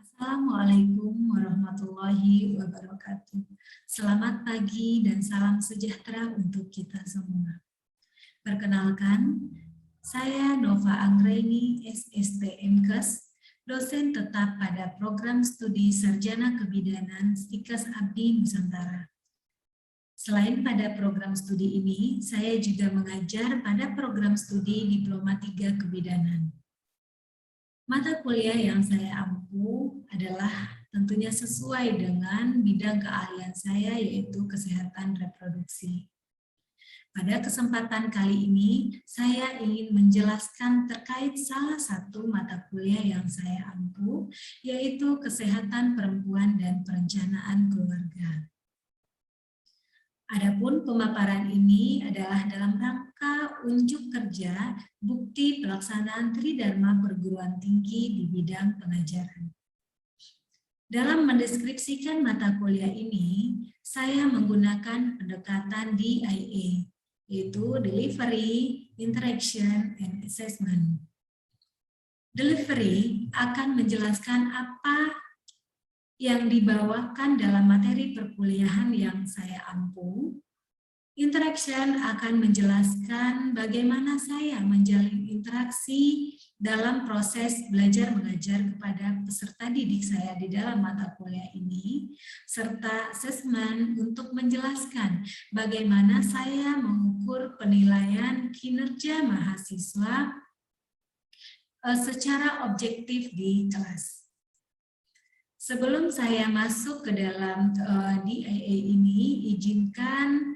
Assalamualaikum warahmatullahi wabarakatuh. Selamat pagi dan salam sejahtera untuk kita semua. Perkenalkan, saya Nova Anggraini, SST MKes, dosen tetap pada program studi Sarjana Kebidanan Stikes Abdi Nusantara. Selain pada program studi ini, saya juga mengajar pada program studi Diploma 3 Kebidanan. Mata kuliah yang saya ampu adalah tentunya sesuai dengan bidang keahlian saya, yaitu kesehatan reproduksi. Pada kesempatan kali ini, saya ingin menjelaskan terkait salah satu mata kuliah yang saya ampu, yaitu kesehatan perempuan dan perencanaan keluarga. Adapun pemaparan ini adalah dalam rangka unjuk kerja bukti pelaksanaan Tridharma perguruan tinggi di bidang pengajaran. Dalam mendeskripsikan mata kuliah ini, saya menggunakan pendekatan DIA, yaitu Delivery, Interaction, and Assessment. Delivery akan menjelaskan apa yang dibawakan dalam materi perkuliahan yang saya ampu. Interaction akan menjelaskan bagaimana saya menjalin interaksi dalam proses belajar mengajar kepada peserta didik saya di dalam mata kuliah ini, serta assessment untuk menjelaskan bagaimana saya mengukur penilaian kinerja mahasiswa secara objektif di kelas. Sebelum saya masuk ke dalam DIA ini, izinkan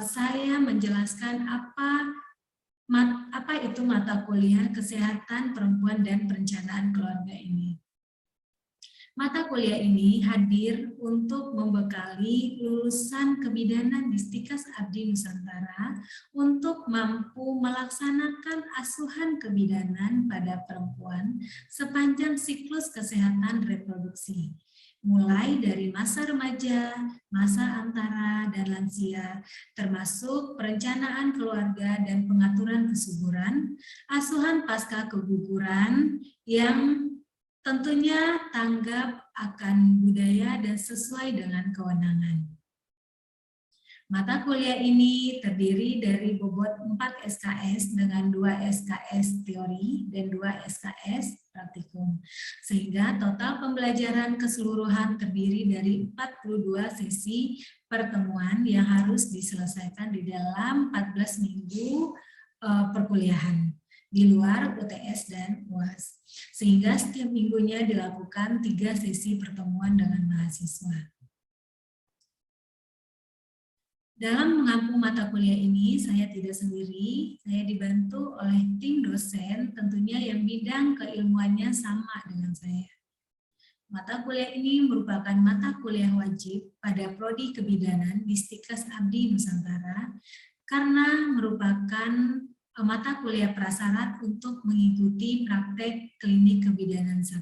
saya menjelaskan apa itu mata kuliah kesehatan perempuan dan perencanaan keluarga ini. Mata kuliah ini hadir untuk membekali lulusan kebidanan di Stikes Abdi Nusantara untuk mampu melaksanakan asuhan kebidanan pada perempuan sepanjang siklus kesehatan reproduksi, mulai dari masa remaja, masa antara, dan lansia, termasuk perencanaan keluarga dan pengaturan kesuburan, asuhan pasca keguguran yang tentunya tanggap akan budaya dan sesuai dengan kewenangan. Mata kuliah ini terdiri dari bobot 4 SKS dengan 2 SKS teori dan 2 SKS praktikum. Sehingga total pembelajaran keseluruhan terdiri dari 42 sesi pertemuan yang harus diselesaikan di dalam 14 minggu perkuliahan di luar UTS dan UAS. Sehingga setiap minggunya dilakukan 3 sesi pertemuan dengan mahasiswa. Dalam mengampu mata kuliah ini, saya tidak sendiri, saya dibantu oleh tim dosen tentunya yang bidang keilmuannya sama dengan saya. Mata kuliah ini merupakan mata kuliah wajib pada Prodi Kebidanan di Stikes Abdi Nusantara karena merupakan mata kuliah prasyarat untuk mengikuti praktek klinik kebidanan 1.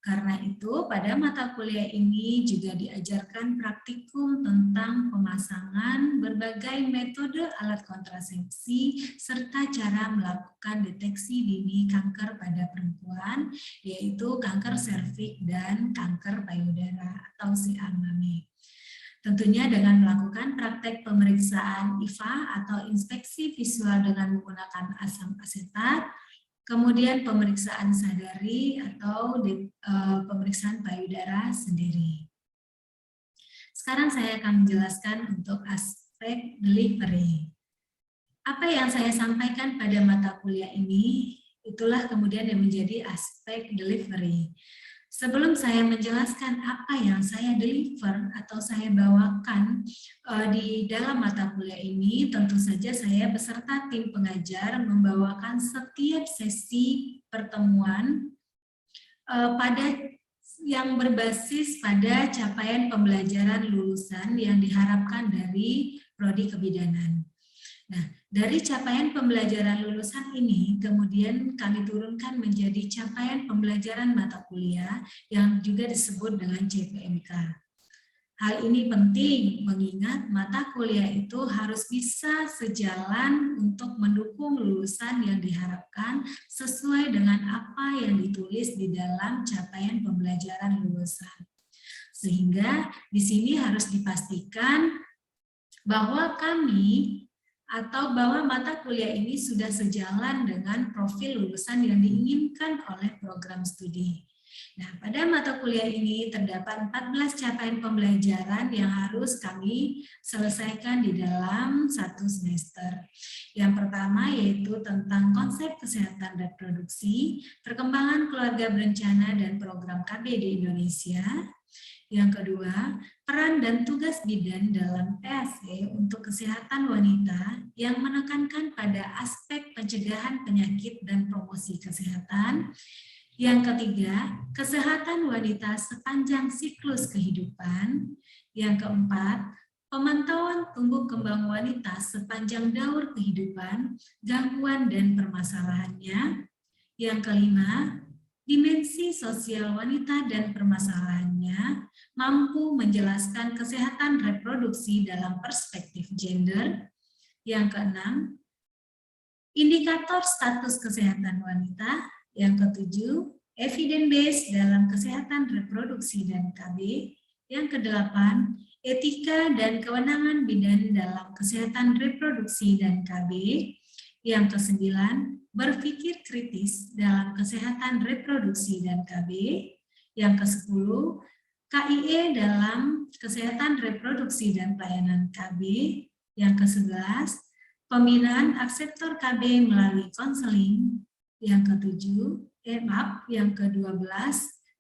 Karena itu, pada mata kuliah ini juga diajarkan praktikum tentang pemasangan berbagai metode alat kontrasepsi serta cara melakukan deteksi dini kanker pada perempuan, yaitu kanker serviks dan kanker payudara atau CA-MAME. Tentunya dengan melakukan praktek pemeriksaan IVA atau inspeksi visual dengan menggunakan asam asetat, kemudian pemeriksaan sadari atau pemeriksaan payudara sendiri. Sekarang saya akan menjelaskan untuk aspek delivery. Apa yang saya sampaikan pada mata kuliah ini, itulah kemudian yang menjadi aspek delivery. Sebelum saya menjelaskan apa yang saya deliver atau saya bawakan di dalam mata kuliah ini, tentu saja saya beserta tim pengajar membawakan setiap sesi pertemuan yang berbasis pada capaian pembelajaran lulusan yang diharapkan dari Prodi Kebidanan. Nah, dari capaian pembelajaran lulusan ini, kemudian kami turunkan menjadi capaian pembelajaran mata kuliah yang juga disebut dengan CPMK. Hal ini penting mengingat mata kuliah itu harus bisa sejalan untuk mendukung lulusan yang diharapkan sesuai dengan apa yang ditulis di dalam capaian pembelajaran lulusan. Sehingga di sini harus dipastikan bahwa kami atau bahwa mata kuliah ini sudah sejalan dengan profil lulusan yang diinginkan oleh program studi. Nah, pada mata kuliah ini terdapat 14 capaian pembelajaran yang harus kami selesaikan di dalam satu semester. Yang pertama yaitu tentang konsep kesehatan reproduksi, perkembangan keluarga berencana dan program KB di Indonesia. Yang kedua, peran dan tugas bidan dalam PAC untuk kesehatan wanita yang menekankan pada aspek pencegahan penyakit dan promosi kesehatan. Yang ketiga, kesehatan wanita sepanjang siklus kehidupan. Yang keempat, pemantauan tumbuh kembang wanita sepanjang daur kehidupan, gangguan dan permasalahannya. Yang kelima, dimensi sosial wanita dan permasalahannya, mampu menjelaskan kesehatan reproduksi dalam perspektif gender. Yang keenam, indikator status kesehatan wanita. Yang ketujuh, evidence based dalam kesehatan reproduksi dan KB. Yang kedelapan, etika dan kewenangan bidan dalam kesehatan reproduksi dan KB. Yang kesembilan, berpikir kritis dalam kesehatan reproduksi dan KB. Yang kesepuluh, KIE dalam kesehatan reproduksi dan pelayanan KB. Yang kesebelas, pembinaan akseptor KB melalui konseling. Yang yang ke-12,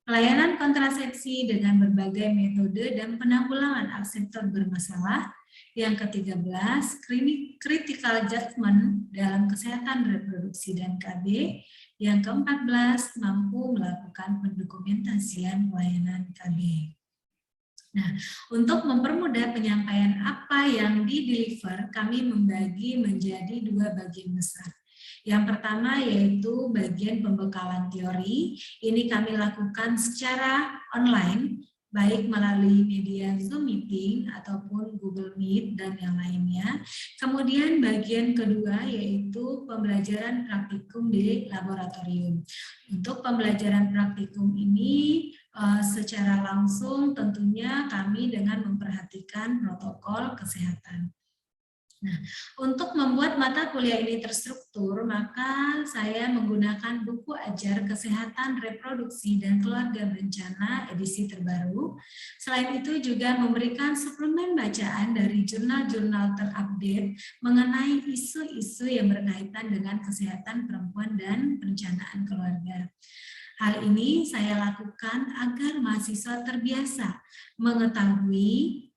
pelayanan kontrasepsi dengan berbagai metode dan penanggulangan akseptor bermasalah. Yang ke-13, critical judgment dalam kesehatan reproduksi dan KB. Yang ke-14, mampu melakukan pendokumentasian pelayanan KB. Nah, untuk mempermudah penyampaian apa yang di-deliver, kami membagi menjadi dua bagian besar. Yang pertama yaitu bagian pembekalan teori. Ini kami lakukan secara online, baik melalui media Zoom Meeting ataupun Google Meet dan yang lainnya. Kemudian bagian kedua yaitu pembelajaran praktikum di laboratorium. Untuk pembelajaran praktikum ini secara langsung tentunya kami dengan memperhatikan protokol kesehatan. Nah, untuk membuat mata kuliah ini terstruktur, maka saya menggunakan buku ajar kesehatan reproduksi dan keluarga berencana edisi terbaru. Selain itu juga memberikan suplemen bacaan dari jurnal-jurnal terupdate mengenai isu-isu yang berkaitan dengan kesehatan perempuan dan perencanaan keluarga. Hal ini saya lakukan agar mahasiswa terbiasa mengetahui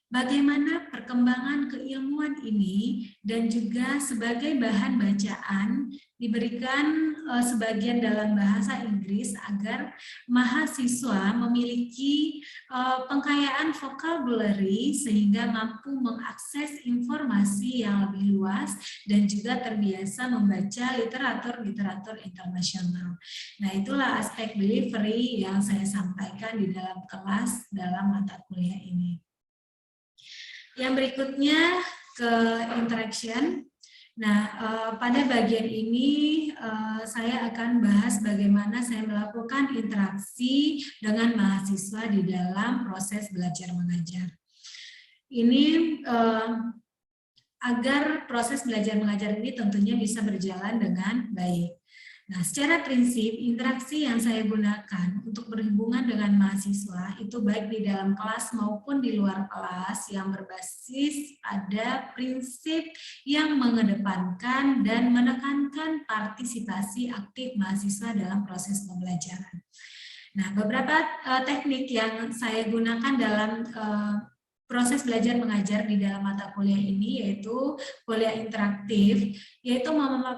bagaimana perkembangan keilmuan ini dan juga sebagai bahan bacaan diberikan sebagian dalam bahasa Inggris agar mahasiswa memiliki pengkayaan vocabulary sehingga mampu mengakses informasi yang lebih luas dan juga terbiasa membaca literatur internasional. Nah, itulah aspek delivery yang saya sampaikan di dalam kelas dalam mata kuliah ini. Yang berikutnya ke interaction. Nah, pada bagian ini saya akan bahas bagaimana saya melakukan interaksi dengan mahasiswa di dalam proses belajar mengajar. Ini agar proses belajar mengajar ini tentunya bisa berjalan dengan baik. Nah, secara prinsip, interaksi yang saya gunakan untuk berhubungan dengan mahasiswa itu baik di dalam kelas maupun di luar kelas yang berbasis pada prinsip yang mengedepankan dan menekankan partisipasi aktif mahasiswa dalam proses pembelajaran. Nah, beberapa teknik yang saya gunakan dalam proses belajar mengajar di dalam mata kuliah ini yaitu kuliah interaktif, yaitu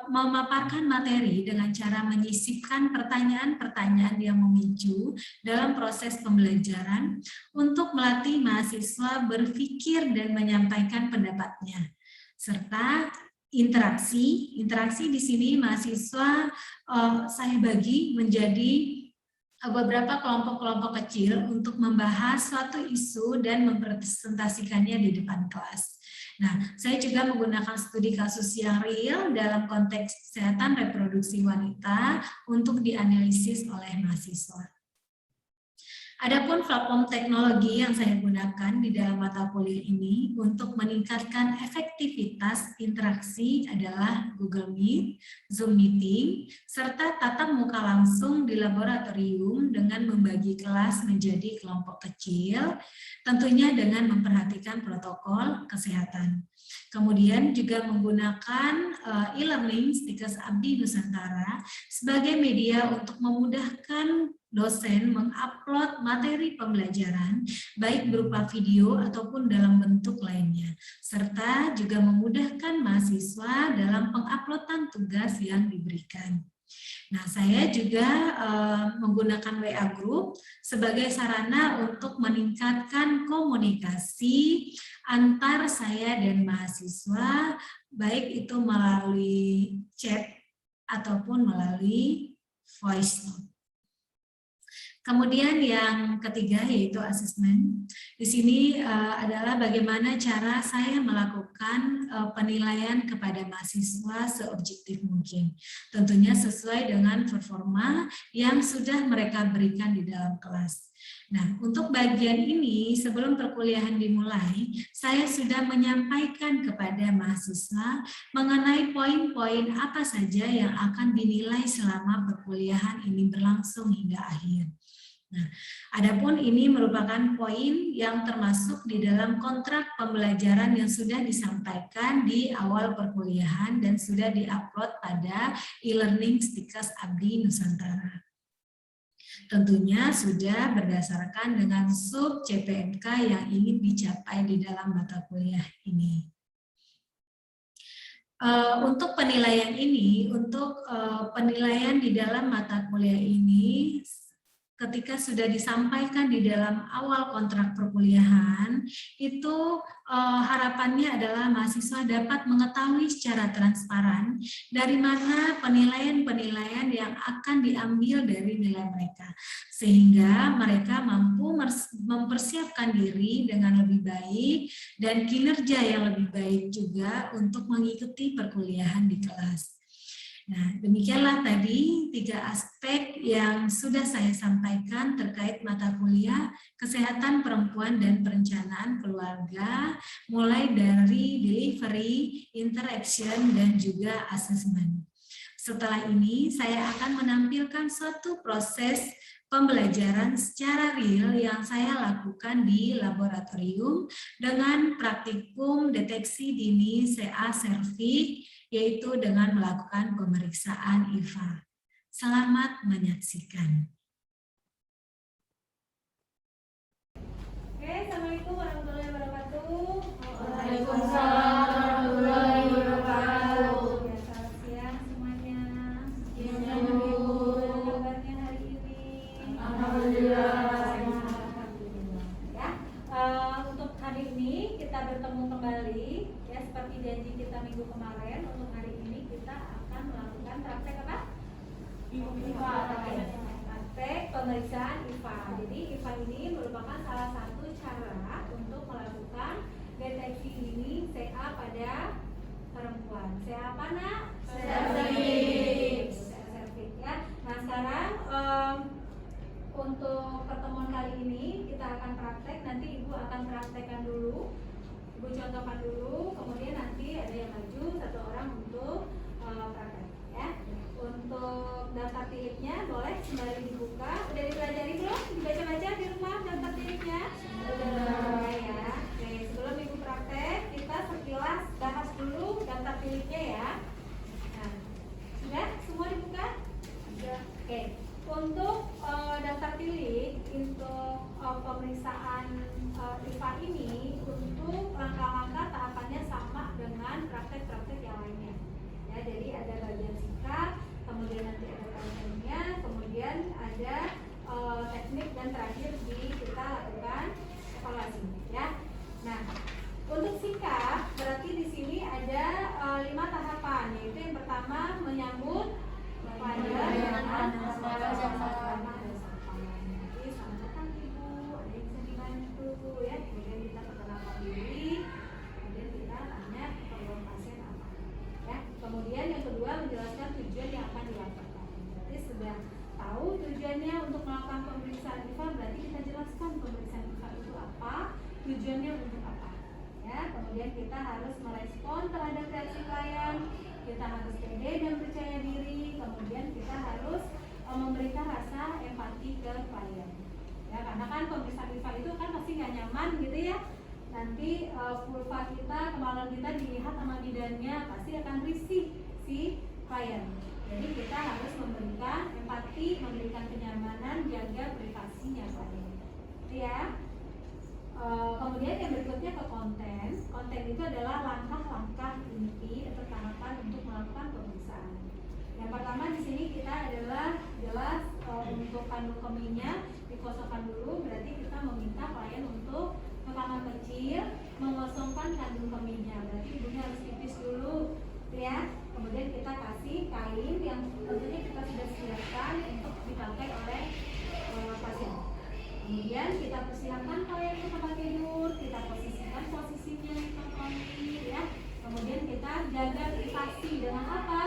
memaparkan materi dengan cara menyisipkan pertanyaan-pertanyaan yang memicu dalam proses pembelajaran untuk melatih mahasiswa berpikir dan menyampaikan pendapatnya. Serta interaksi di sini mahasiswa saya bagi menjadi beberapa kelompok-kelompok kecil untuk membahas suatu isu dan mempresentasikannya di depan kelas. Nah, saya juga menggunakan studi kasus yang real dalam konteks kesehatan reproduksi wanita untuk dianalisis oleh mahasiswa. Adapun platform teknologi yang saya gunakan di dalam mata kuliah ini untuk meningkatkan efektivitas interaksi adalah Google Meet, Zoom Meeting, serta tatap muka langsung di laboratorium dengan membagi kelas menjadi kelompok kecil, tentunya dengan memperhatikan protokol kesehatan. Kemudian juga menggunakan e-learning Stikes Abdi Nusantara sebagai media untuk memudahkan dosen mengupload materi pembelajaran baik berupa video ataupun dalam bentuk lainnya, serta juga memudahkan mahasiswa dalam penguploadan tugas yang diberikan. Nah, saya juga menggunakan WA Group sebagai sarana untuk meningkatkan komunikasi antar saya dan mahasiswa, baik itu melalui chat ataupun melalui voice note. Kemudian yang ketiga yaitu asesmen. Di sini adalah bagaimana cara saya melakukan penilaian kepada mahasiswa seobjektif mungkin. Tentunya sesuai dengan performa yang sudah mereka berikan di dalam kelas. Nah, untuk bagian ini sebelum perkuliahan dimulai, saya sudah menyampaikan kepada mahasiswa mengenai poin-poin apa saja yang akan dinilai selama perkuliahan ini berlangsung hingga akhir. Nah, adapun ini merupakan poin yang termasuk di dalam kontrak pembelajaran yang sudah disampaikan di awal perkuliahan dan sudah diupload pada e-learning Stikes Abdi Nusantara. Tentunya sudah berdasarkan dengan sub CPNK yang ingin dicapai di dalam mata kuliah ini. Untuk penilaian ini, untuk penilaian di dalam mata kuliah ini, ketika sudah disampaikan di dalam awal kontrak perkuliahan, itu harapannya adalah mahasiswa dapat mengetahui secara transparan dari mana penilaian-penilaian yang akan diambil dari nilai mereka, sehingga mereka mampu mempersiapkan diri dengan lebih baik dan kinerja yang lebih baik juga untuk mengikuti perkuliahan di kelas. Nah, demikianlah tadi 3 aspek yang sudah saya sampaikan terkait mata kuliah kesehatan perempuan dan perencanaan keluarga, mulai dari delivery, interaction, dan juga assessment. Setelah ini, saya akan menampilkan suatu proses pembelajaran secara real yang saya lakukan di laboratorium dengan praktikum deteksi dini CA serviks, yaitu dengan melakukan pemeriksaan IVA. Selamat menyaksikan. Oke, Assalamualaikum warahmatullahi wabarakatuh. Waalaikumsalam warahmatullahi wabarakatuh. Ya, selamat siang semuanya. Siang, Ibu. Kabarnya hari ini? Alhamdulillah. Alhamdulillah. Ya, untuk hari ini kita bertemu kembali. Ya, seperti janji kita minggu kemarin, untuk hari ini kita akan melakukan praktek apa? IVA. Praktek pemeriksaan IVA. Jadi IVA ini merupakan salah satu cara untuk melakukan deteksi dini CA pada perempuan. CA apa, Nak? Serviks. CA serviks, ya. Nah, sekarang untuk pertemuan kali ini kita akan praktek. Nanti Ibu akan praktekkan dulu. Ibu contohkan dulu, kemudian nanti ada yang maju satu orang untuk praktek, ya. Untuk daftar tilipnya boleh sembari dibuka. Udah dipelajari belum? Dibaca-baca di rumah daftar tilipnya? Sudah, ya. Oke, sebelum Ibu praktek, kita sekilas bahas dulu daftar tilipnya, ya. Nah, sudah semua dibuka? Sudah. Oke. Untuk daftar tilip untuk pemeriksaan IVA ini, untuk langkah-langkah tahapannya sama dengan praktek-praktek yang lainnya. Ya, jadi ada bagian sikap, kemudian nanti ada kontennya, kemudian ada teknik, dan terakhir kita lakukan evaluasi. Ya. Nah, untuk sikap berarti di sini ada 5 tahapan, yaitu yang pertama menyambut pada kedua, menjelaskan tujuan yang akan dilakukan. Berarti sudah tahu tujuannya untuk melakukan pemeriksaan IVA, berarti kita jelaskan pemeriksaan IVA itu apa, tujuannya untuk apa. Ya, kemudian kita harus merespon terhadap reaksi klien, kita harus pede dan percaya diri, kemudian kita harus memberikan rasa empati ke klien. Ya, karena kan pemeriksaan IVA itu kan pasti nggak nyaman gitu ya. Nanti vulva kita, kemaluan kita dilihat sama bidannya, pasti akan risih si klien. Jadi kita harus memberikan empati, memberikan kenyamanan, jaga privasinya klien. Ya. Kemudian yang berikutnya ke konten. Konten itu adalah langkah-langkah inti atau tahapan untuk melakukan pemeriksaan. Yang pertama di sini kita adalah jelas untuk kandung kemihnya dikosongkan dulu, berarti kita meminta klien untuk ke kamar kecil mengosongkan kandung kemihnya. Berarti ibunya harus pipis dulu, ya. Kemudian kita kasih kain yang tentunya kita sudah siapkan untuk dipakai oleh pasien. Kemudian kita persiapkan klien ke tempat tidur, kita posisikan posisinya di tempat tidur, ya. Kemudian kita jaga privasi dengan apa?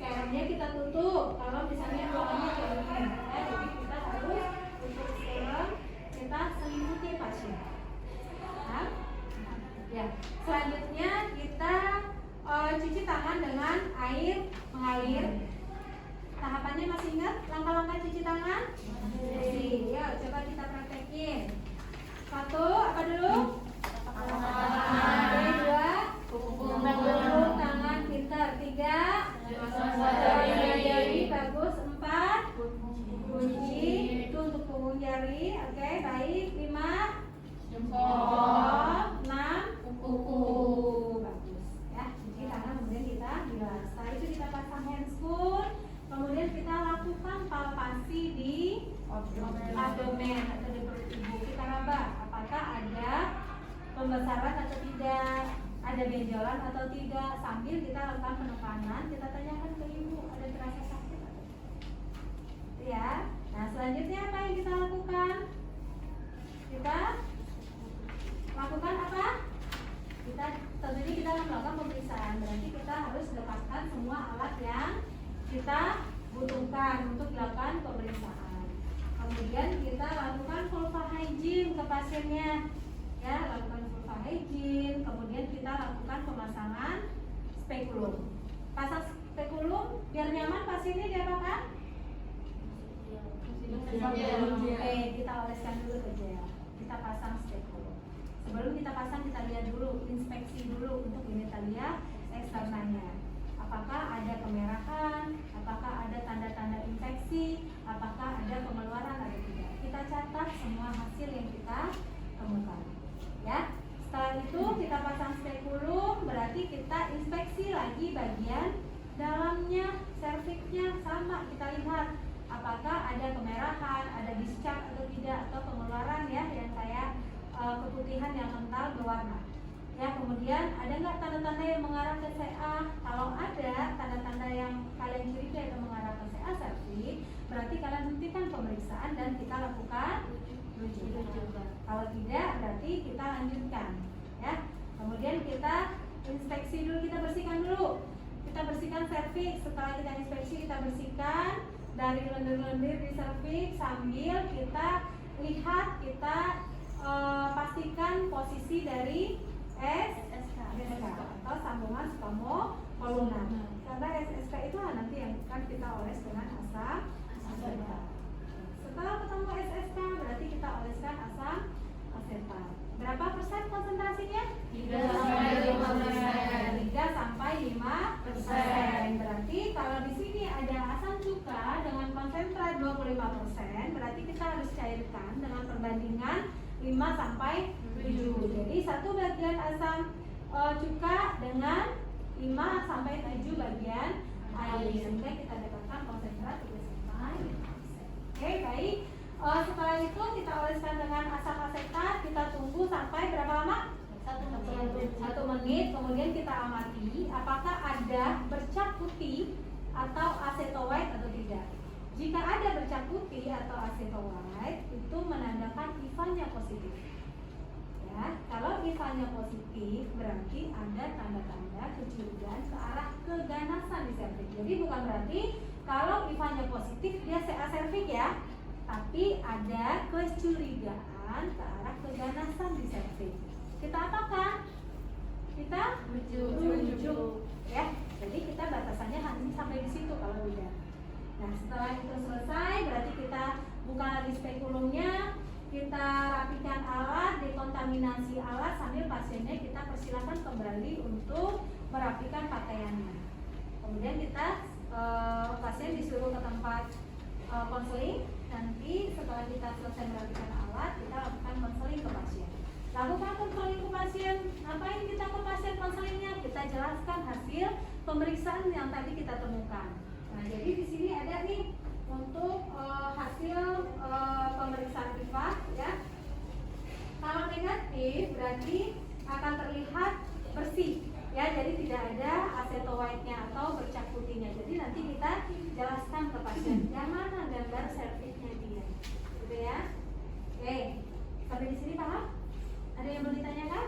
Scannernya kita tutup. Kalau misalnya ruangannya kayak begini, ya, jadi kita harus untuk scanner kita selimuti pasien. Nah, ya. Selanjutnya kita cuci tangan dengan air mengalir. Tahapannya masih ingat langkah-langkah cuci tangan? Masih. Yuk, coba kita praktekin. 1, apa dulu? Dua, tutup tangan pintar. 3, jari bagus. 4, kunci itu untuk punggung jari. Oke, baik. 5, jempol. 6, kuku. Bagus. Ya, cuci tangan kemudian kita bilas. Setelah itu kita pasang handscoon. Kemudian kita lakukan palpasi di abdomen atau di perut ibu. Kita raba apakah ada pembesaran atau tidak, ada benjolan atau tidak. Sambil kita lakukan penekanan, kita tanyakan ke ibu ada terasa sakit atau tidak. Ya. Nah, selanjutnya apa yang kita lakukan? Kita lakukan apa? Kita tentunya kita melakukan pemeriksaan. Berarti kita harus lepaskan semua alat yang kita butuhkan untuk dilakukan pemeriksaan. Kemudian kita lakukan vulva hygiene ke pasiennya, ya, lakukan vulva hygiene. Kemudian kita lakukan pemasangan spekulum. Pasang spekulum biar nyaman pasiennya diapakan? Oke, kita oleskan dulu ke gel. Kita pasang spekulum. Sebelum kita pasang kita lihat dulu, inspeksi dulu untuk ini kita lihat eksternalnya. Apakah ada kemerahan, apakah ada tanda-tanda infeksi, apakah ada pengeluaran atau tidak. Kita catat semua hasil yang kita temukan. Ya. Setelah itu kita pasang spekulum, berarti kita inspeksi lagi bagian dalamnya, serviknya sama, kita lihat apakah ada kemerahan, ada discharge atau tidak, atau pengeluaran ya yang kayak keputihan yang kental berwarna. Ya, kemudian ada nggak tanda-tanda yang mengarah ke CA? Kalau ada tanda-tanda yang kalian curigai atau mengarah ke CA serviks, berarti kalian hentikan pemeriksaan dan kita lakukan rujukan. Kalau tidak, berarti kita lanjutkan. Ya, kemudian kita inspeksi dulu, kita bersihkan dulu. Kita bersihkan serviks. Setelah kita inspeksi, kita bersihkan dari lendir-lendir di serviks sambil kita lihat, kita pastikan posisi dari SSK atau sambungan stomo-kolunar. Karena SSK itu nanti yang kan kita oles dengan asam asetat. Setelah ketemu SSK berarti kita oleskan asam asetat. Berapa persen konsentrasinya? 3 sampai 5%. Berarti kalau di sini ada asam cuka dengan konsentrat 25%, berarti kita harus cairkan dengan perbandingan 5 sampai 7. Jadi 1 bagian asam cuka dengan 5 sampai 7 bagian air, sehingga kita dapatkan konsentrat 3 sampai 5%. Oke, baik. Setelah itu kita oleskan dengan asam asetat, kita tunggu sampai berapa lama? 1 menit. Kemudian kita amati apakah ada bercak putih atau aceto white atau tidak. Jika ada bercak putih atau aceto white, itu menandakan IVA-nya positif. Ya, kalau Kalau IVA-nya positif, berarti ada tanda-tanda kecurigaan ke arah keganasan di serviks. Jadi bukan berarti kalau IVA-nya positif dia aservik ya, tapi ada kecurigaan ke arah keganasan di serviks. Kita apakan? Kita rujuk. Ya, jadi kita batasannya hanya sampai di situ kalau udah. Nah, setelah itu selesai, berarti kita buka lagi spekulumnya, kita rapikan alat, dekontaminasi alat, sambil pasiennya kita persilakan kembali untuk merapikan pakaiannya. Kemudian kita pasien disuruh ke tempat konseling. Nanti setelah kita selesai merapikan alat, kita lakukan konseling ke pasien. Lakukan konseling ke pasien. Ngapain kita ke pasien konselingnya? Kita jelaskan hasil pemeriksaan yang tadi kita temukan. Nah, jadi di sini ada nih untuk hasil pemeriksaan IVA ya. Kalau negatif berarti akan terlihat bersih ya, jadi tidak ada aceto white-nya atau bercak putihnya. Jadi nanti kita jelaskan ke pasien yang mana gambar servisnya dia, gitu ya. Oke, sampai di sini paham? Ada yang belum ditanyakan?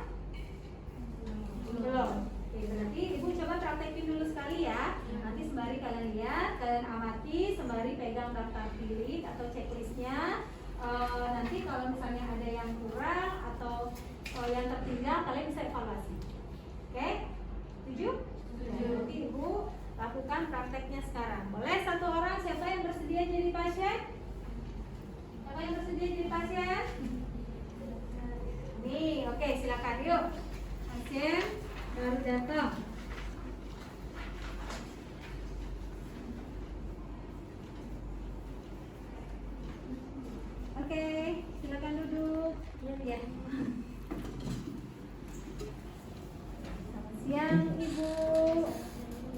Belum. Oke, berarti ibu coba praktekin dulu sekali ya. Nanti sembari kalian lihat, kalian amati, sembari pegang daftar pilih atau checklistnya. Nanti kalau misalnya ada yang kurang atau yang tertinggal, kalian bisa evaluasi. Oke? Setuju? Nanti ibu lakukan prakteknya sekarang. Boleh satu orang, siapa yang bersedia jadi pasien? Siapa yang bersedia jadi pasien? Nih, oke, silakan yuk. Pasien baru datang. Oke, silakan duduk. Ya. Selamat siang Ibu.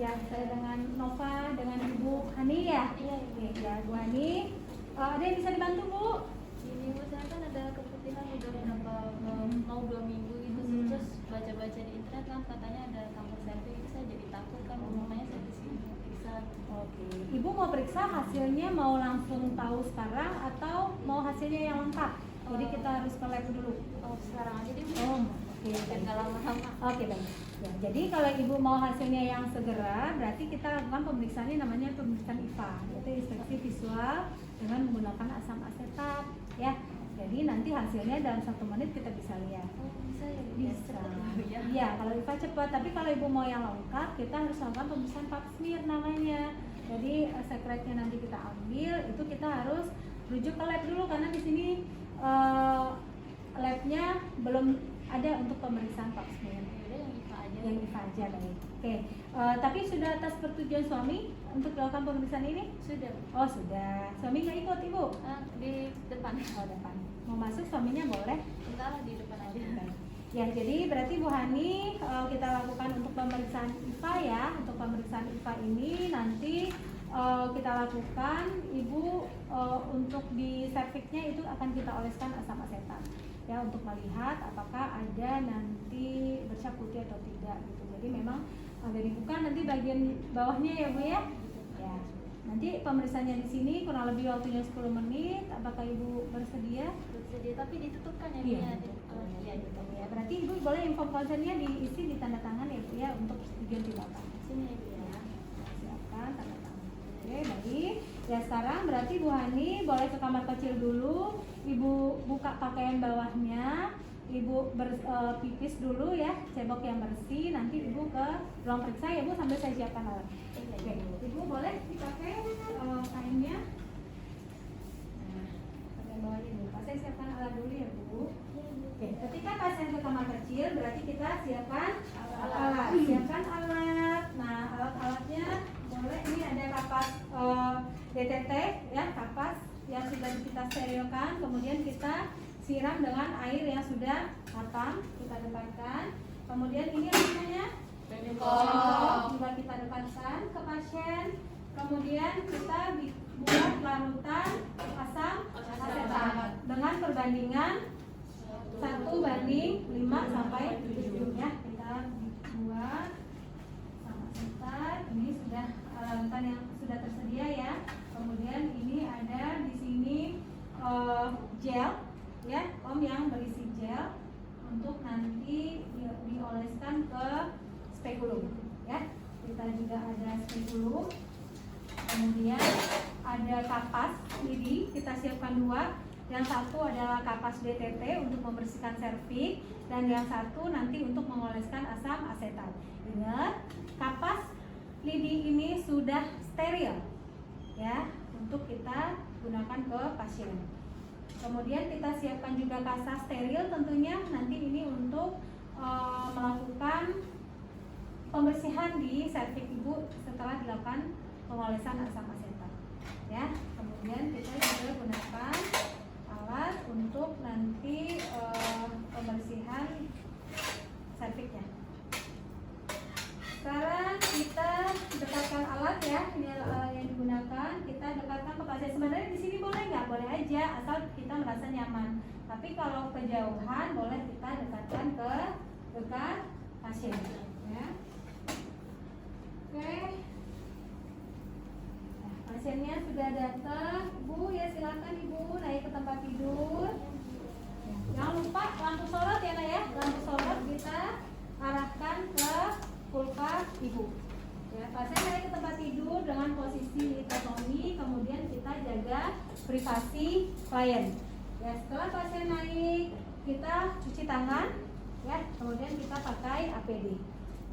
Ya, saya dengan Nova, dengan Ibu Hani ya. Iya, ya Bu Hani. Ada yang bisa dibantu Bu? Ini Bu, saya kan ada keputihan udah berapa mau 2 minggu gitu. Terus baca-baca di internet kan katanya ada kanker serviks, itu saya jadi takut kan, makanya saya disini periksa. Oke. Ibu mau periksa hasilnya, mau langsung tahu sekarang atau mau hasilnya yang lengkap? Jadi kita harus ke lab dulu. Oh, sekarang aja deh Bu. Oh, oke. Dan nggak lama-lama. Oke, baik. Ya, jadi kalau ibu mau hasilnya yang segera, berarti kita lakukan pemeriksaan ini namanya pemeriksaan IVA, yaitu inspeksi visual dengan menggunakan asam asetat, ya. Jadi nanti hasilnya dalam 1 menit kita bisa lihat. Oh, bisa ya? Bisa. Ya. Iya, kalau IVA cepat. Tapi kalau ibu mau yang lengkap, kita harus lakukan pemeriksaan pap smear namanya. Jadi sekretnya nanti kita ambil, itu kita harus rujuk ke lab dulu karena di sini labnya belum ada untuk pemeriksaan pap smear. Yaudah yang IVA aja. Yang IVA aja, baik. Oke. Tapi sudah atas persetujuan suami untuk melakukan pemeriksaan ini? Sudah. Oh sudah. Suami nggak ikut ibu? Di depan. Oh depan. Mau masuk suaminya boleh? Entar di depan aja. Ya, jadi berarti Bu Hani kita lakukan untuk pemeriksaan IVA ya. Untuk pemeriksaan IVA ini nanti kita lakukan Ibu untuk di serviksnya itu akan kita oleskan asam asetat ya, untuk melihat apakah ada nanti bercak putih atau tidak gitu. Jadi memang agak dibuka nanti bagian bawahnya ya Bu ya. Ya. Nanti pemeriksaannya di sini kurang lebih waktunya 10 menit. Apakah Ibu bersedia? Bersedia, tapi ditutupkan ya Bu Iya. ya. Iya, gitu. Ya, berarti Ibu boleh info konsennya diisi di tanda tangan ya Bu ya, untuk persetujuan tindakan. Sini ya Bu ya. Silakan tanda tangan. Oke, baik. Ya sekarang berarti Bu Hani boleh ke kamar kecil dulu. Ibu buka pakaian bawahnya. Ibu pipis dulu ya, cebok yang bersih. Nanti Ibu ke ruang periksa ya Bu, sambil saya siapkan alat. Oke, Ibu boleh dipakai kainnya. Nah, pakaian bawahnya dulu. Saya siapkan alat dulu ya Bu. Oke, ketika pasien ke kamar kecil berarti kita siapkan alat. Siapkan alat. Nah, alat-alatnya boleh, ini ada kapas DTT ya, kapas yang sudah kita sterilkan, kemudian kita siram dengan air yang sudah matang, kita depankan. Kemudian ini apa namanya? Sendok juga kita depankan ke pasien. Kemudian kita buat larutan asam asetat dengan perbandingan 1:5 sampai 7 ya. Kita buat asam asetat. Ini sudah larutan yang sudah tersedia ya. Kemudian ini ada di sini gel ya, yang berisi gel untuk nanti spekulum ya. Kita juga ada spekulum. Kemudian ada kapas lidi, kita siapkan 2. Yang satu adalah kapas DTT untuk membersihkan serviks, dan yang satu nanti untuk mengoleskan asam asetat. Ingat, kapas lidi ini sudah steril ya, untuk kita gunakan ke pasien. Kemudian kita siapkan juga kasa steril tentunya nanti ini untuk melakukan pembersihan di serviks ibu setelah dilakukan pengolesan asam asetat ya. Kemudian kita juga gunakan alat untuk nanti pembersihan serviksnya. Sekarang kita dekatkan alat ya, ini yang digunakan. Kita dekatkan ke pasien. Sebenarnya di sini boleh nggak? Boleh aja, asal kita merasa nyaman. Tapi kalau kejauhan boleh kita dekatkan ke dekat pasien. Ya. Oke. Nah, pasiennya sudah datang. Ibu ya silakan ibu naik ke tempat tidur. Ya. Jangan lupa lampu sorot ya Nak ya. Lampu sorot kita arahkan ke vulva ibu. Ya, pasien naik ke tempat tidur dengan posisi litotomi, kemudian kita jaga privasi klien. Ya, setelah pasien naik, kita cuci tangan, ya, kemudian kita pakai APD.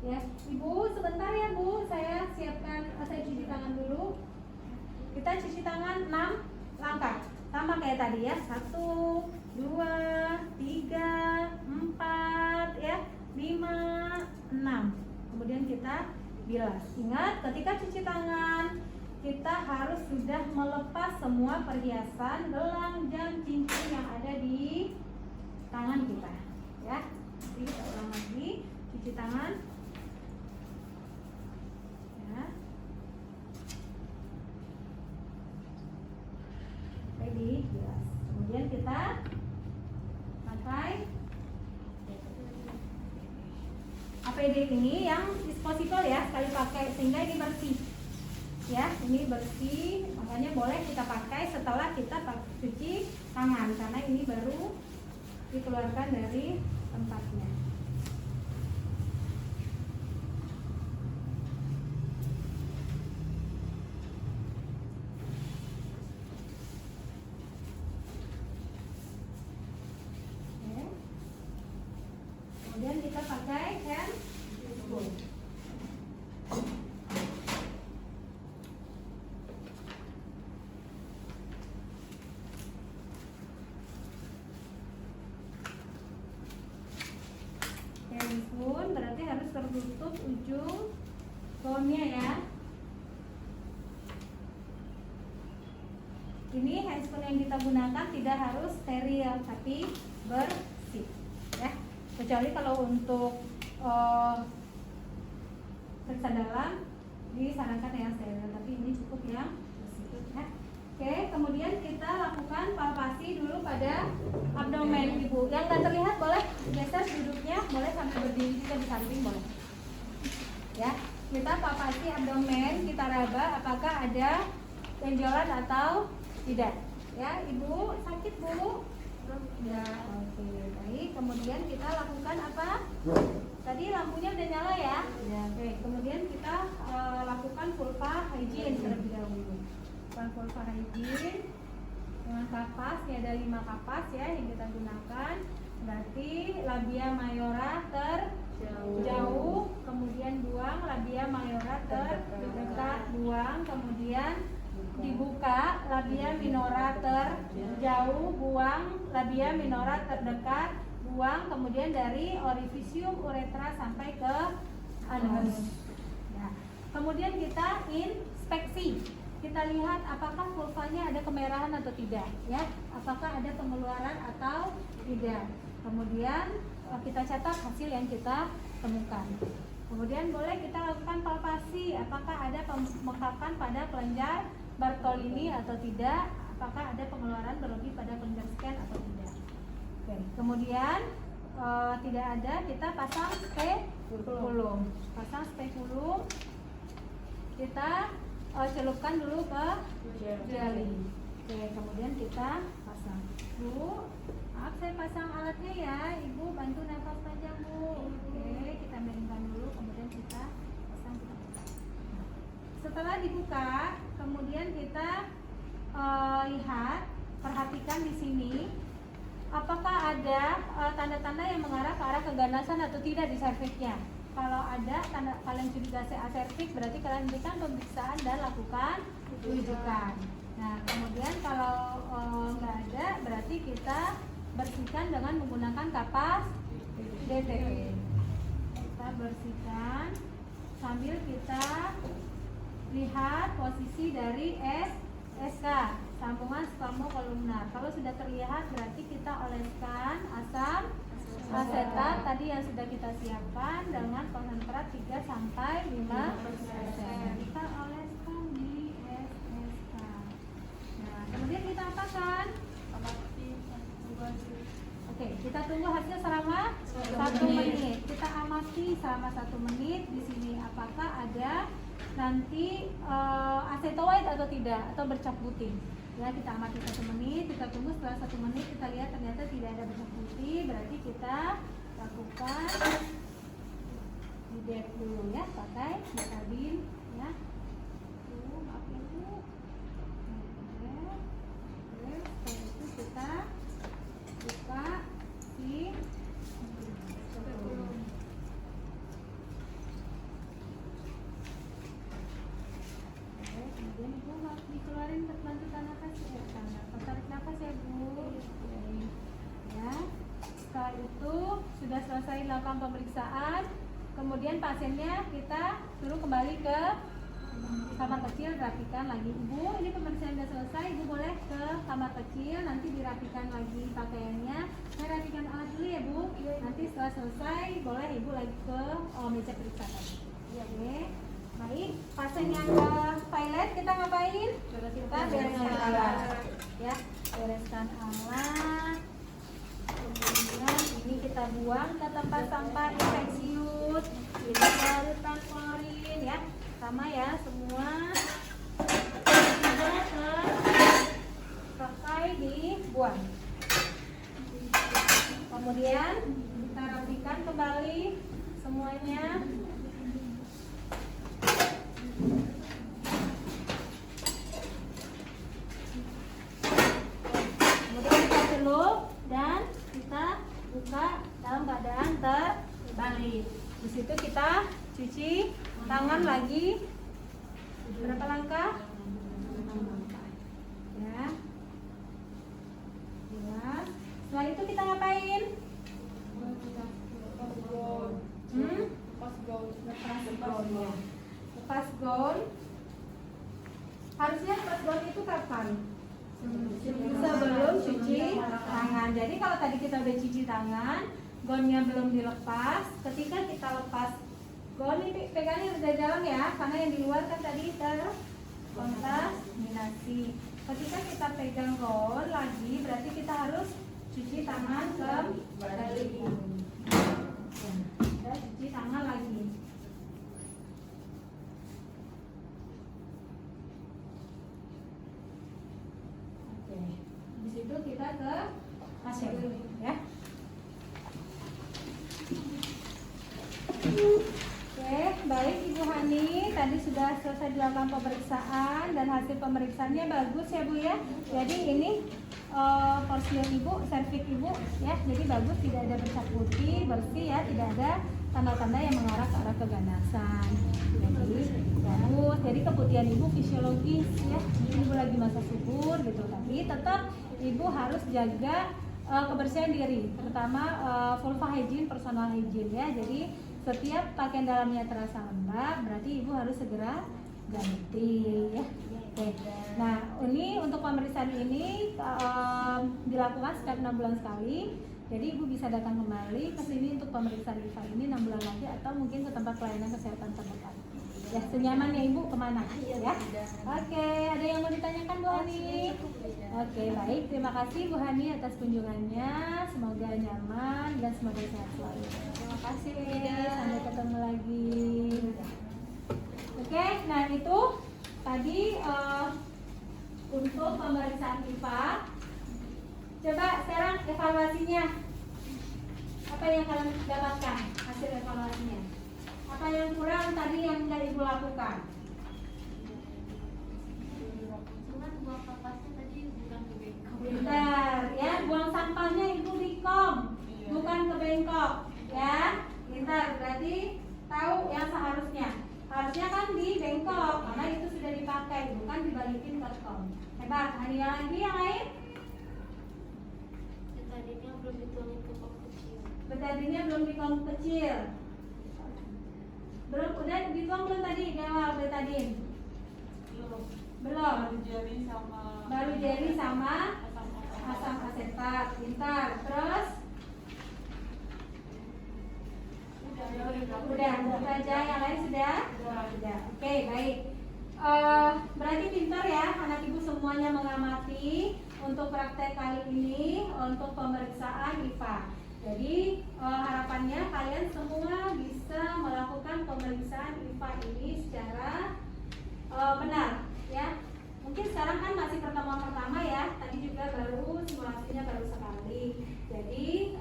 Ya, ibu sebentar ya bu, saya cuci tangan dulu. Kita cuci tangan 6 langkah, sama kayak tadi ya, 1, 2, 3, 4, ya, 5, 6. Kemudian kita bilas. Ingat, ketika cuci tangan kita harus sudah melepas semua perhiasan, gelang, jam, cincin yang ada di tangan kita. Ya, jadi kita ulang lagi, cuci tangan. Ya. Ready, bilas. Kemudian kita pakai APD ini yang disposable ya, sekali pakai sehingga ini bersih. Ya, ini bersih, makanya boleh kita pakai setelah kita cuci tangan karena ini baru dikeluarkan dari tempatnya. Oke. Kemudian kita pakai hand spoon. Handphone berarti harus tertutup ujung phone-nya ya. Ini handphone yang kita gunakan tidak harus steril tapi bersih ya. Kecuali kalau untuk periksa dalam disarankan yang steril, tapi ini cukup yang bersih ya. Oke, kemudian kita lakukan palpasi dulu pada abdomen ibu. Yang nggak terlihat boleh geser duduknya, boleh sambil berdiri juga di samping boleh. Ya, kita palpasi abdomen, kita raba apakah ada benjolan atau tidak. Ya, ibu sakit bu? Ya, oke, baik. Kemudian kita lakukan apa? Tadi lampunya udah nyala ya? Ya. Oke, kemudian kita lakukan vulva hygiene terlebih dahulu. Vulva hygiene dengan kapas, ini ada 5 kapas ya yang kita gunakan. Berarti labia mayora terjauh, kemudian buang, labia mayora terdekat, buang, kemudian dibuka, labia minora terjauh, buang, labia minora terdekat, buang, kemudian dari orifisium uretra sampai ke anus. Ya. Kemudian kita inspeksi. Kita lihat apakah vulvanya ada kemerahan atau tidak, ya. Apakah ada pengeluaran atau tidak. Kemudian kita catat hasil yang kita temukan. Kemudian boleh kita lakukan palpasi, apakah ada pembengkakan pada kelenjar Bartolini atau tidak, apakah ada pengeluaran berlebih pada kelenjar scan atau tidak. Oke. Kemudian tidak ada, kita pasang spekulum. Pasang spekulum. Kita celupkan dulu ke jeli. Oke, kemudian kita pasang. Bu, maaf saya pasang alatnya ya. Ibu bantu nafas panjang, Bu. Oke, kita miringkan dulu, kemudian kita pasang, kita buka. Setelah dibuka, kemudian kita lihat, perhatikan di sini. Apakah ada tanda-tanda yang mengarah ke arah keganasan atau tidak di serviknya? Kalau ada tanda kalian curiga aservik, berarti kalian berikan pemeriksaan dan lakukan rujukan. Nah, kemudian kalau nggak ada, berarti kita bersihkan dengan menggunakan kapas DTP. Kita bersihkan sambil kita lihat posisi dari SK, sambungan spermokolumnar. Kalau sudah terlihat, berarti kita oleskan asam asetat tadi yang sudah kita siapkan dengan konsentrat 3-5%. Kita oleskan di SK. Nah, kemudian kita apakan? Oke, kita tunggu hasil selama 1 menit. Kita amati selama 1 menit di sini apakah ada nanti acetoid atau tidak, atau bercak putih. Ya, kita amati 1 menit, kita tunggu setelah 1 menit kita lihat ternyata tidak ada bercak putih, berarti kita lakukan di dep dulu ya, pakai ditabin ya. Maaf ya Bu. Terus setelah itu kita buka si kemudian Ibu harus dikeluarin bantu nafas ya, tarik nafas ya Bu. Ya. Setelah itu sudah selesai melakukan pemeriksaan, kemudian pasiennya kita suruh kembali ke kamar kecil, rapikan lagi. Ibu, ini pemeriksaan sudah selesai, Ibu boleh ke kamar kecil, nanti dirapikan lagi pakaiannya. Saya rapikan alat dulu ya Bu. Nanti setelah selesai, boleh Ibu lagi ke meja periksa lagi. Oke. Baik, pasien yang ke toilet kita ngapain? Kita bereskan alat. Ya, bereskan alat. Kemudian ini kita buang ke tempat sampah infeksius. Ini barutan klorin ya. Sama ya semua. Sudah selesai dibuang. Kemudian kita rapikan kembali semuanya. Kemudian kita celup dan kita buka dalam keadaan terbalik. Di situ kita cuci tangan lagi. Berapa langkah? Ya. Ya. Setelah itu kita ngapain? Lepas gaun. Harusnya lepas gaun itu kapan? Sebelum cuci tangan. Jadi kalau tadi kita udah cuci tangan, gaunnya belum dilepas. Ketika kita lepas gaun, ini pegangnya dari dalam ya, karena yang di luar kan tadi terkontaminasi. Ketika kita pegang gaun lagi, berarti kita harus cuci tangan kembali. Kita cuci tangan lagi. Di situ kita ke pasien ya. Oke, baik Ibu Hani, tadi sudah selesai dilakukan pemeriksaan dan hasil pemeriksaannya bagus ya Bu ya. Jadi ini porsiun Ibu, serviks Ibu ya, jadi bagus, tidak ada bercak putih, bersih ya, tidak ada tanda-tanda yang mengarah ke arah keganasan. Jadi bagus, jadi keputihan Ibu fisiologis ya, Ibu lagi masa subur gitu, tapi tetap Ibu harus jaga kebersihan diri, terutama vulva hygiene, personal hygiene ya. Jadi setiap pakaian dalamnya terasa lembab, berarti Ibu harus segera ganti ya. Oke. Nah, ini untuk pemeriksaan ini dilakukan setiap 6 bulan sekali. Jadi Ibu bisa datang kembali ke sini untuk pemeriksaan IVA ini 6 bulan lagi, atau mungkin ke tempat pelayanan kesehatan terdekat. Ya, senyamannya Ibu kemana ya? Oke, ada yang mau ditanyakan Bu Hani? Oke, baik. Terima kasih Bu Hani atas kunjungannya. Semoga nyaman dan semoga sehat selalu. Terima kasih. Sampai ketemu lagi. Oke, nah itu tadi untuk pemeriksaan IPA. Coba sekarang evaluasinya. Apa yang kalian dapatkan hasil evaluasinya? Apa yang kurang tadi yang Ibu lakukan? Cuman buang kapasnya tadi bukan ke bengkok. Bentar ya, buang sampahnya Ibu di kom, bukan ke bengkok ya. Bentar, berarti tahu yang seharusnya. Harusnya kan di bengkok karena itu sudah dipakai, bukan dibalikin ke kom. Hebat. Ada lagi yang lain? Tadinya belum dituangin ke kop kecil. Betadinnya belum di kom kecil. Belum, udah dituang belum tadi di awal betadin? Belum. Baru jeli sama asam asetat. Pintar. Terus udah aja, yang lain sudah? Sudah. Oke, baik. Berarti pintar ya anak ibu semuanya mengamati untuk praktek kali ini untuk pemeriksaan IPA. Jadi harapannya kalian semua bisa melakukan pemeriksaan IPA ini secara benar ya. Mungkin sekarang kan masih pertemuan pertama ya, tadi juga baru simulasinya baru sekali. Jadi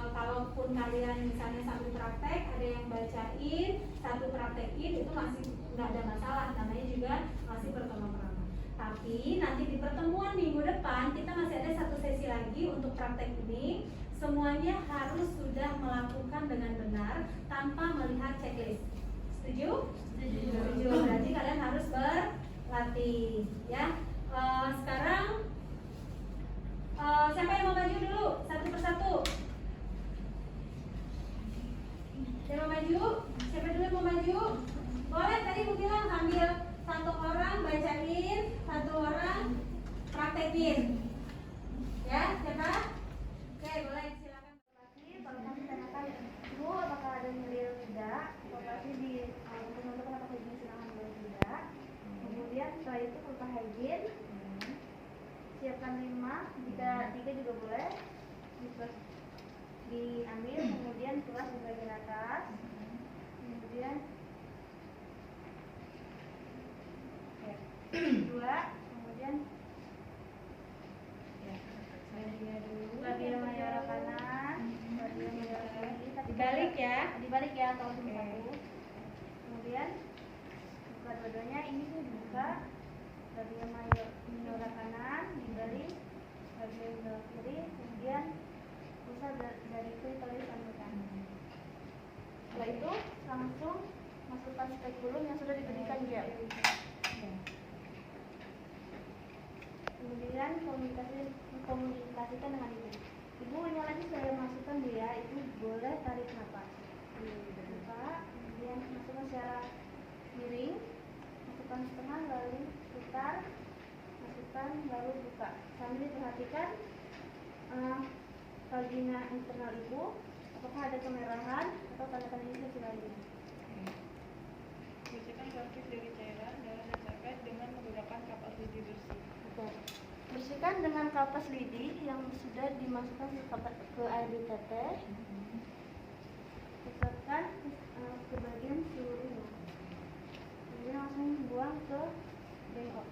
kalaupun kalian misalnya satu praktek ada yang bacain, satu praktekin, itu masih nggak ada masalah, namanya juga masih pertemuan pertama. Tapi nanti di pertemuan minggu depan kita masih ada satu sesi lagi untuk praktek ini. Semuanya harus sudah melakukan dengan benar tanpa melihat checklist. Setuju? Setuju. Berarti kalian harus berlatih ya. Sekarang siapa yang mau maju dulu? Satu persatu. Siapa mau maju? Siapa dulu yang mau maju? Boleh, tadi Bu bilang ambil satu orang bacain, satu orang praktekin. Ya, siapa? Oke, boleh, silakan. Kalau kami tanyakan, Ibu apakah ada nyeri atau tidak? Lokasi di untuk menentukan apakah ini silakan atau tidak. Kemudian setelah itu lupa hygiene. Siapkan 5, jika 3 juga boleh. Diambil, kemudian kelas di bagian atas. Kemudian 2, kemudian bagian mayora kanan, bagian mayora kiri, Dibalik ya. dibalik ya kalau satu. Kemudian buka dua-duanya, ini tuh dibuka bagian mayora kanan, dibalik bagian mayora kiri, kemudian pusat dari klitoris sampai kanan. Setelah itu langsung masukkan spekulum yang sudah diberikan gel. Kemudian komunikasikan dengan ibu. Ibu ini lagi saya masukkan dia, itu boleh tarik nafas. Buka, kemudian masukkan secara miring, masukkan setengah lalu putar, masukkan lalu buka. Sambil diperhatikan vagina internal ibu, apakah ada kemerahan atau tanda-tanda infeksi lainnya. Bersihkan plastik dari cairan, darah dan pepet dengan menggunakan kapas lidi bersih. Bersihkan dengan kapas lidi yang sudah dimasukkan ke air di tetes. Pusatkan ke bagian seluruhnya. Kemudian langsung buang ke bengkok.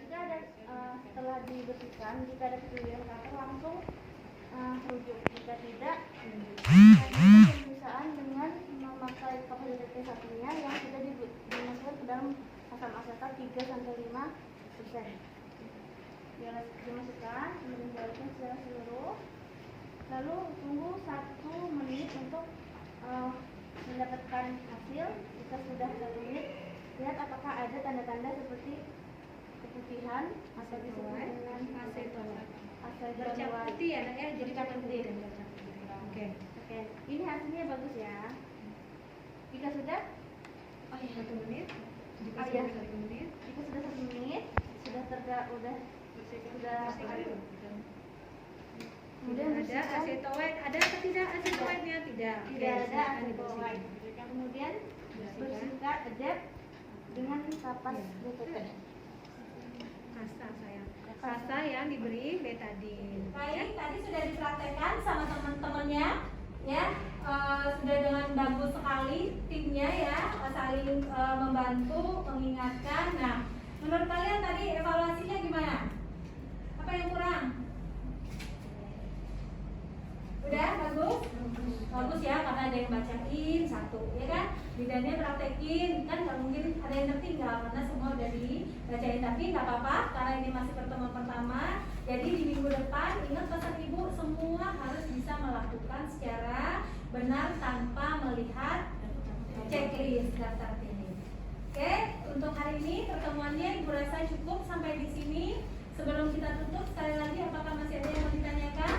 Jika ada setelah dibersihkan, jika ada kecurian kanker langsung rujuk. Jika tidak, pemeriksaan dengan memakai kapas deteksi satunya yang sudah dimasukkan ke dalam asam asetat 3-5%. Dimasukkan, kemudian dibalikkan secara seluruh. Lalu tunggu 1 menit untuk mendapatkan hasil. Jika sudah 1 menit, lihat apakah ada tanda-tanda seperti keputihan atau disebut dengan Bercak putih ya, nak ya, jadi bercak putih. Oke. Oke, ini hasilnya bagus ya. Jika sudah, 1 menit. Jika Oh, iya. sudah 1 menit. jika sudah 1 menit, sudah kemudian Ada bersihkan. acetoin, ada atau tidak acetoinnya? Tidak. Oke, Tidak ada silakan acetoin. dibersihkan. Kemudian bersihkan ejek dengan kapas deteksi. Kasa sayang. Kasa yang diberi betadin. Baik, tadi sudah dipraktekkan sama teman-temannya ya. Sudah dengan bagus sekali timnya ya, saling membantu, mengingatkan. Nah, menurut kalian tadi evaluasinya gimana? Apa yang kurang? Udah bagus? Bagus ya, karena ada yang bacain satu, ya kan? Bidangnya praktekin, kan nggak mungkin ada yang tertinggal karena semua udah dibacain. Tapi nggak apa-apa, karena ini masih pertemuan pertama. Jadi di minggu depan, ingat pesan ibu, semua harus bisa melakukan secara benar tanpa melihat checklist daftar ini. Oke, untuk hari ini pertemuannya ibu rasa cukup sampai di sini. Sebelum kita tutup, sekali lagi apakah masih ada yang mau ditanyakan?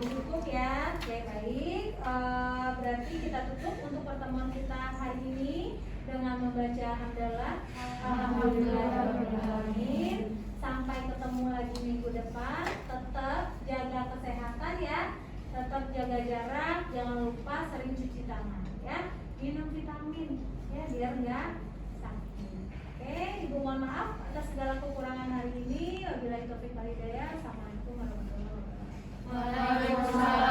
Cukup ya, oke baik. Berarti kita tutup untuk pertemuan kita hari ini dengan membaca hamdalah. Alhamdulillahirobbilalamin. Sampai ketemu lagi minggu depan. Tetap jaga kesehatan ya, tetap jaga jarak, jangan lupa sering cuci tangan ya, minum vitamin ya biar nggak sakit. Oke, ibu mohon maaf atas segala kekurangan hari ini. Wabillahi taufiq wal hidayah. Assalamualaikum warahmatullahi wabarakatuh. Waalaikumsalam.